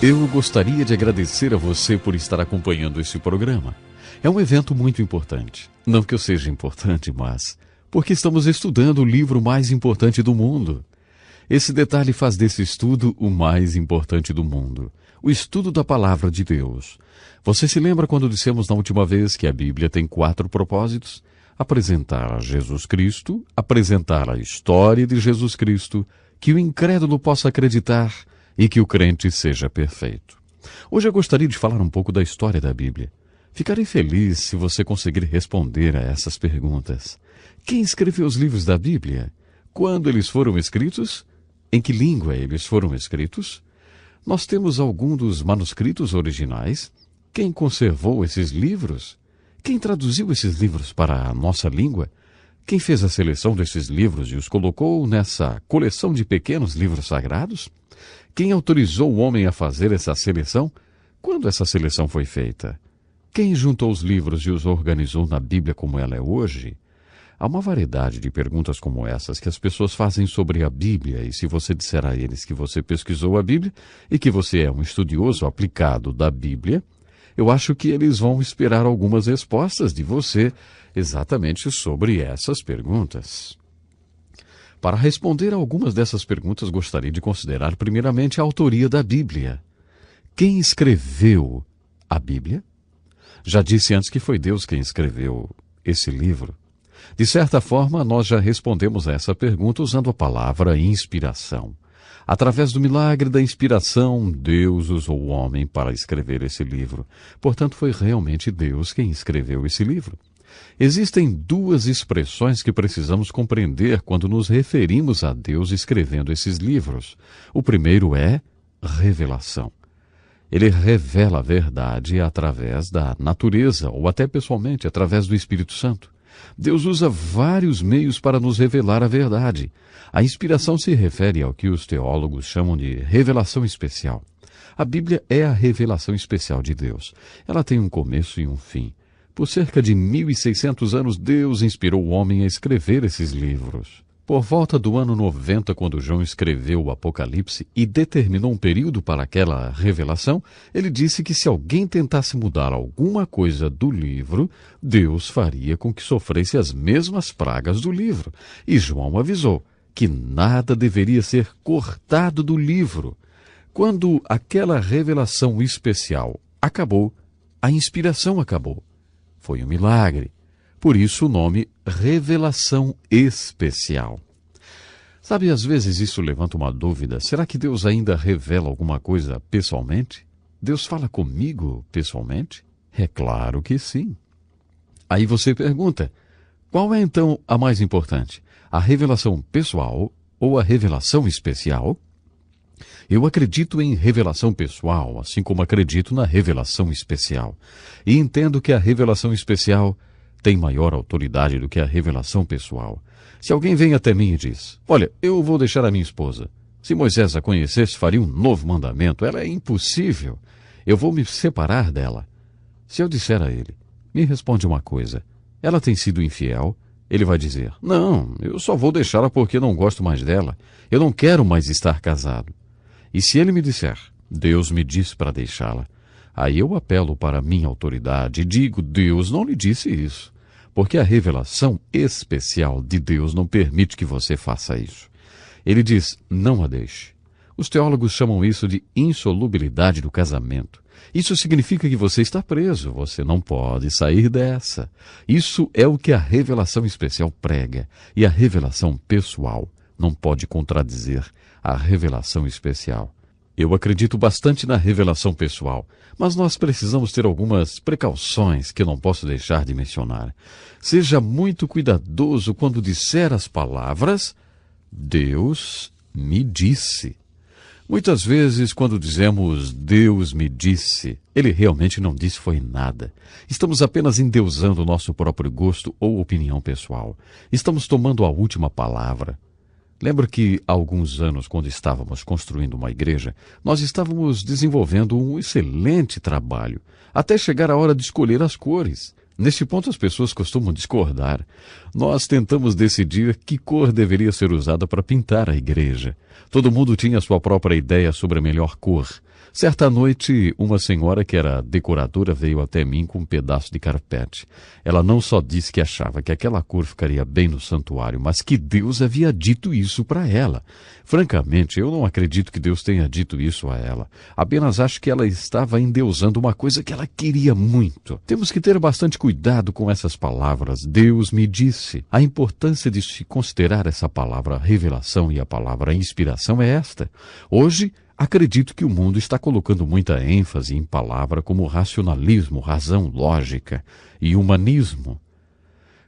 Eu gostaria de agradecer a você por estar acompanhando esse programa. É um evento muito importante. Não que eu seja importante, mas porque estamos estudando o livro mais importante do mundo. Esse detalhe faz desse estudo o mais importante do mundo. O estudo da Palavra de Deus. Você se lembra quando dissemos na última vez que a Bíblia tem 4 propósitos? Apresentar a Jesus Cristo, apresentar a história de Jesus Cristo, que o incrédulo possa acreditar e que o crente seja perfeito. Hoje eu gostaria de falar um pouco da história da Bíblia. Ficarei feliz se você conseguir responder a essas perguntas. Quem escreveu os livros da Bíblia? Quando eles foram escritos? Em que língua eles foram escritos? Nós temos algum dos manuscritos originais? Quem conservou esses livros? Quem traduziu esses livros para a nossa língua? Quem fez a seleção desses livros e os colocou nessa coleção de pequenos livros sagrados? Quem autorizou o homem a fazer essa seleção? Quando essa seleção foi feita? Quem juntou os livros e os organizou na Bíblia como ela é hoje? Há uma variedade de perguntas como essas que as pessoas fazem sobre a Bíblia, e se você disser a eles que você pesquisou a Bíblia e que você é um estudioso aplicado da Bíblia, eu acho que eles vão esperar algumas respostas de você exatamente sobre essas perguntas. Para responder a algumas dessas perguntas, gostaria de considerar primeiramente a autoria da Bíblia. Quem escreveu a Bíblia? Já disse antes que foi Deus quem escreveu esse livro. De certa forma, nós já respondemos a essa pergunta usando a palavra inspiração. Através do milagre da inspiração, Deus usou o homem para escrever esse livro. Portanto, foi realmente Deus quem escreveu esse livro. Existem 2 expressões que precisamos compreender quando nos referimos a Deus escrevendo esses livros. O primeiro é revelação. Ele revela a verdade através da natureza, ou até pessoalmente, através do Espírito Santo. Deus usa vários meios para nos revelar a verdade. A inspiração se refere ao que os teólogos chamam de revelação especial. A Bíblia é a revelação especial de Deus. Ela tem um começo e um fim. Por cerca de 1.600 anos, Deus inspirou o homem a escrever esses livros. Por volta do ano 90, quando João escreveu o Apocalipse e determinou um período para aquela revelação, ele disse que se alguém tentasse mudar alguma coisa do livro, Deus faria com que sofresse as mesmas pragas do livro. E João avisou que nada deveria ser cortado do livro. Quando aquela revelação especial acabou, a inspiração acabou. Foi um milagre. Por isso o nome Revelação Especial. Sabe, às vezes isso levanta uma dúvida. Será que Deus ainda revela alguma coisa pessoalmente? Deus fala comigo pessoalmente? É claro que sim. Aí você pergunta, qual é então a mais importante? A revelação pessoal ou a revelação especial? Eu acredito em revelação pessoal, assim como acredito na revelação especial. E entendo que a revelação especial tem maior autoridade do que a revelação pessoal. Se alguém vem até mim e diz, olha, eu vou deixar a minha esposa. Se Moisés a conhecesse, faria um novo mandamento. Ela é impossível. Eu vou me separar dela. Se eu disser a ele, me responde uma coisa. Ela tem sido infiel? Ele vai dizer, não, eu só vou deixá-la porque não gosto mais dela. Eu não quero mais estar casado. E se ele me disser, Deus me disse para deixá-la, aí eu apelo para a minha autoridade e digo, Deus não lhe disse isso. Porque a revelação especial de Deus não permite que você faça isso. Ele diz, não a deixe. Os teólogos chamam isso de insolubilidade do casamento. Isso significa que você está preso, você não pode sair dessa. Isso é o que a revelação especial prega, e a revelação pessoal não pode contradizer a revelação especial. Eu acredito bastante na revelação pessoal, mas nós precisamos ter algumas precauções que eu não posso deixar de mencionar. Seja muito cuidadoso quando disser as palavras, Deus me disse. Muitas vezes, quando dizemos Deus me disse, Ele realmente não disse foi nada. Estamos apenas endeusando o nosso próprio gosto ou opinião pessoal. Estamos tomando a última palavra. Lembro que há alguns anos, quando estávamos construindo uma igreja, nós estávamos desenvolvendo um excelente trabalho, até chegar a hora de escolher as cores. Neste ponto as pessoas costumam discordar. Nós tentamos decidir que cor deveria ser usada para pintar a igreja. Todo mundo tinha a sua própria ideia sobre a melhor cor. Certa noite, uma senhora que era decoradora veio até mim com um pedaço de carpete. Ela não só disse que achava que aquela cor ficaria bem no santuário, mas que Deus havia dito isso para ela. Francamente, eu não acredito que Deus tenha dito isso a ela. Apenas acho que ela estava endeusando uma coisa que ela queria muito. Temos que ter bastante cuidado com essas palavras. Deus me disse. A importância de se considerar essa palavra revelação e a palavra inspiração é esta. Hoje, acredito que o mundo está colocando muita ênfase em palavras como racionalismo, razão, lógica e humanismo.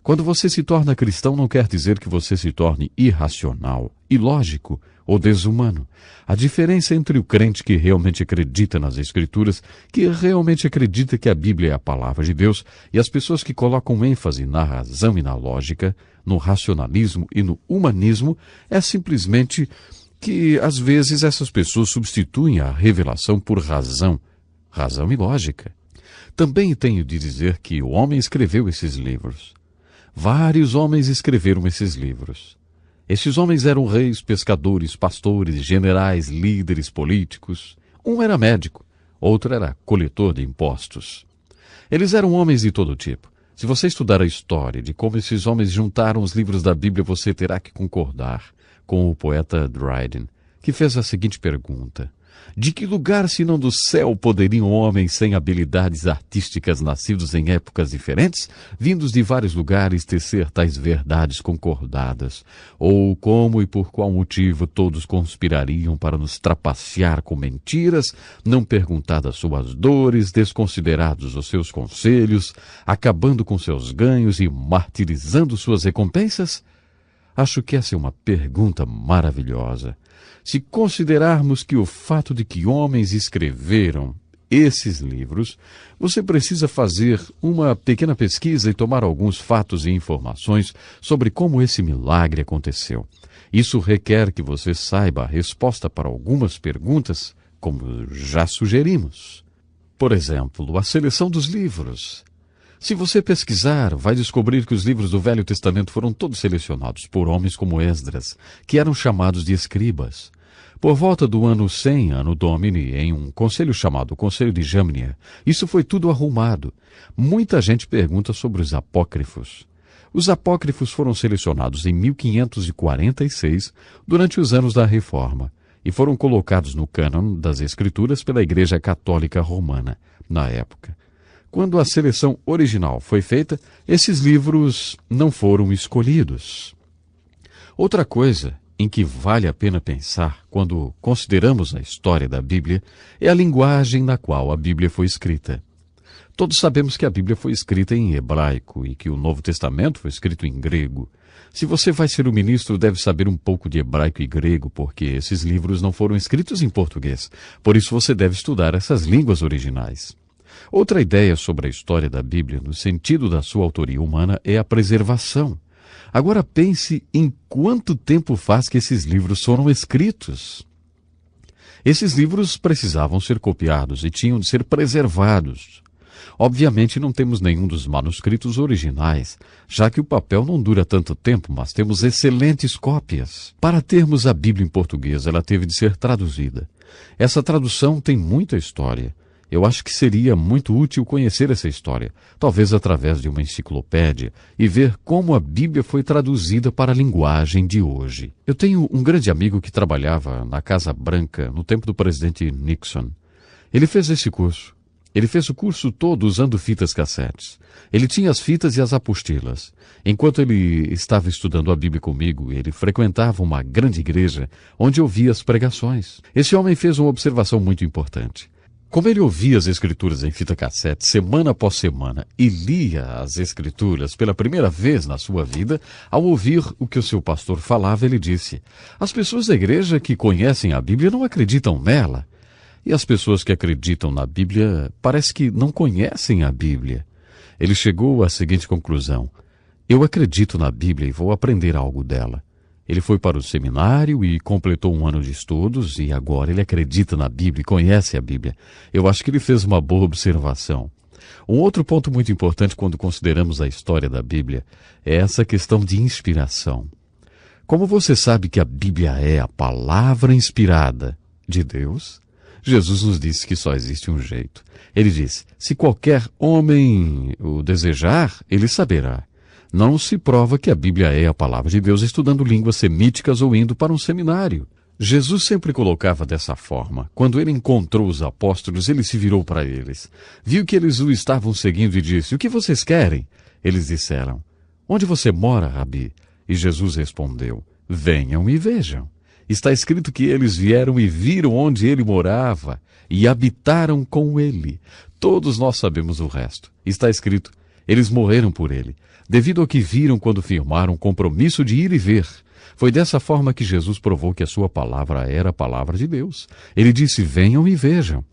Quando você se torna cristão, não quer dizer que você se torne irracional, ilógico ou desumano. A diferença entre o crente que realmente acredita nas Escrituras, que realmente acredita que a Bíblia é a palavra de Deus, e as pessoas que colocam ênfase na razão e na lógica, no racionalismo e no humanismo, é simplesmente que, às vezes, essas pessoas substituem a revelação por razão e lógica. Também tenho de dizer que o homem escreveu esses livros. Vários homens escreveram esses livros. Esses homens eram reis, pescadores, pastores, generais, líderes políticos. Um era médico, outro era coletor de impostos. Eles eram homens de todo tipo. Se você estudar a história de como esses homens juntaram os livros da Bíblia, você terá que concordar com o poeta Dryden, que fez a seguinte pergunta: de que lugar, senão do céu, poderiam homens sem habilidades artísticas, nascidos em épocas diferentes, vindos de vários lugares, tecer tais verdades concordadas? Ou como e por qual motivo todos conspirariam para nos trapacear com mentiras, não perguntadas suas dores, desconsiderados os seus conselhos, acabando com seus ganhos e martirizando suas recompensas? Acho que essa é uma pergunta maravilhosa. Se considerarmos que o fato de que homens escreveram esses livros, você precisa fazer uma pequena pesquisa e tomar alguns fatos e informações sobre como esse milagre aconteceu. Isso requer que você saiba a resposta para algumas perguntas, como já sugerimos. Por exemplo, a seleção dos livros. Se você pesquisar, vai descobrir que os livros do Velho Testamento foram todos selecionados por homens como Esdras, que eram chamados de escribas. Por volta do ano 100, Anno Domini, em um conselho chamado Conselho de Jamnia, isso foi tudo arrumado. Muita gente pergunta sobre os apócrifos. Os apócrifos foram selecionados em 1546, durante os anos da Reforma, e foram colocados no cânon das Escrituras pela Igreja Católica Romana, na época. Quando a seleção original foi feita, esses livros não foram escolhidos. Outra coisa em que vale a pena pensar quando consideramos a história da Bíblia é a linguagem na qual a Bíblia foi escrita. Todos sabemos que a Bíblia foi escrita em hebraico e que o Novo Testamento foi escrito em grego. Se você vai ser um ministro, deve saber um pouco de hebraico e grego, porque esses livros não foram escritos em português. Por isso você deve estudar essas línguas originais. Outra ideia sobre a história da Bíblia, no sentido da sua autoria humana, é a preservação. Agora pense em quanto tempo faz que esses livros foram escritos. Esses livros precisavam ser copiados e tinham de ser preservados. Obviamente não temos nenhum dos manuscritos originais, já que o papel não dura tanto tempo, mas temos excelentes cópias. Para termos a Bíblia em português, ela teve de ser traduzida. Essa tradução tem muita história. Eu acho que seria muito útil conhecer essa história, talvez através de uma enciclopédia, e ver como a Bíblia foi traduzida para a linguagem de hoje. Eu tenho um grande amigo que trabalhava na Casa Branca no tempo do presidente Nixon. Ele fez esse curso. Ele fez o curso todo usando fitas cassetes. Ele tinha as fitas e as apostilas. Enquanto ele estava estudando a Bíblia comigo, ele frequentava uma grande igreja onde ouvia as pregações. Esse homem fez uma observação muito importante. Como ele ouvia as Escrituras em fita cassete semana após semana e lia as Escrituras pela primeira vez na sua vida, ao ouvir o que o seu pastor falava, ele disse: as pessoas da igreja que conhecem a Bíblia não acreditam nela. E as pessoas que acreditam na Bíblia parece que não conhecem a Bíblia. Ele chegou à seguinte conclusão: eu acredito na Bíblia e vou aprender algo dela. Ele foi para o seminário e completou um ano de estudos e agora ele acredita na Bíblia e conhece a Bíblia. Eu acho que ele fez uma boa observação. Um outro ponto muito importante quando consideramos a história da Bíblia é essa questão de inspiração. Como você sabe que a Bíblia é a palavra inspirada de Deus? Jesus nos disse que só existe um jeito. Ele disse, se qualquer homem o desejar, ele saberá. Não se prova que a Bíblia é a palavra de Deus estudando línguas semíticas ou indo para um seminário. Jesus sempre colocava dessa forma. Quando ele encontrou os apóstolos, ele se virou para eles. Viu que eles o estavam seguindo e disse, o que vocês querem? Eles disseram, onde você mora, Rabi? E Jesus respondeu, venham e vejam. Está escrito que eles vieram e viram onde ele morava e habitaram com ele. Todos nós sabemos o resto. Está escrito, eles morreram por ele, devido ao que viram quando firmaram o compromisso de ir e ver. Foi dessa forma que Jesus provou que a sua palavra era a palavra de Deus. Ele disse, venham e vejam.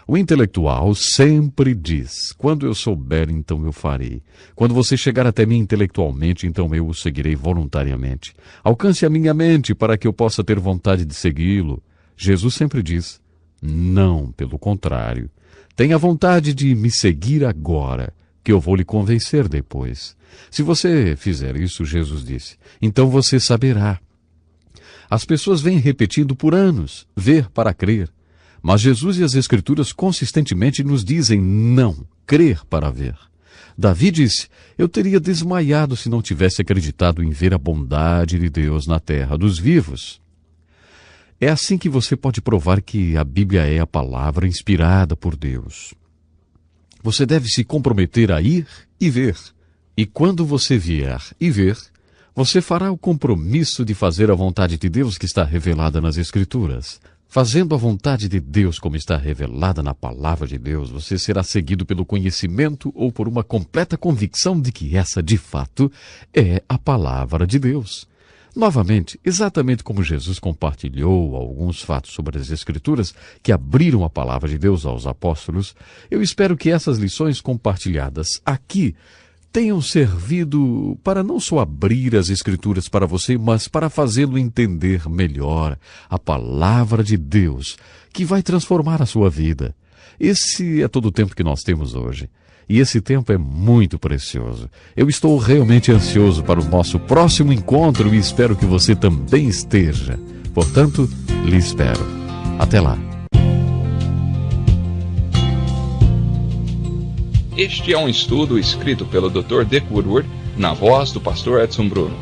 O intelectual sempre diz, quando eu souber, então eu farei. Quando você chegar até mim intelectualmente, então eu o seguirei voluntariamente. Alcance a minha mente para que eu possa ter vontade de segui-lo. Jesus sempre diz, não, pelo contrário. Tenha vontade de me seguir agora, que eu vou lhe convencer depois. Se você fizer isso, Jesus disse, então você saberá. As pessoas vêm repetindo por anos, ver para crer. Mas Jesus e as Escrituras consistentemente nos dizem não, crer para ver. Davi disse, eu teria desmaiado se não tivesse acreditado em ver a bondade de Deus na terra dos vivos. É assim que você pode provar que a Bíblia é a palavra inspirada por Deus. Você deve se comprometer a ir e ver. E quando você vier e ver, você fará o compromisso de fazer a vontade de Deus que está revelada nas Escrituras. Fazendo a vontade de Deus como está revelada na palavra de Deus, você será seguido pelo conhecimento ou por uma completa convicção de que essa, de fato, é a palavra de Deus. Novamente, exatamente como Jesus compartilhou alguns fatos sobre as Escrituras que abriram a palavra de Deus aos apóstolos, eu espero que essas lições compartilhadas aqui tenham servido para não só abrir as Escrituras para você, mas para fazê-lo entender melhor a palavra de Deus, que vai transformar a sua vida. Esse é todo o tempo que nós temos hoje. E esse tempo é muito precioso. Eu estou realmente ansioso para o nosso próximo encontro e espero que você também esteja. Portanto, lhe espero. Até lá. Este é um estudo escrito pelo Dr. Dick Woodward, na voz do pastor Edson Bruno.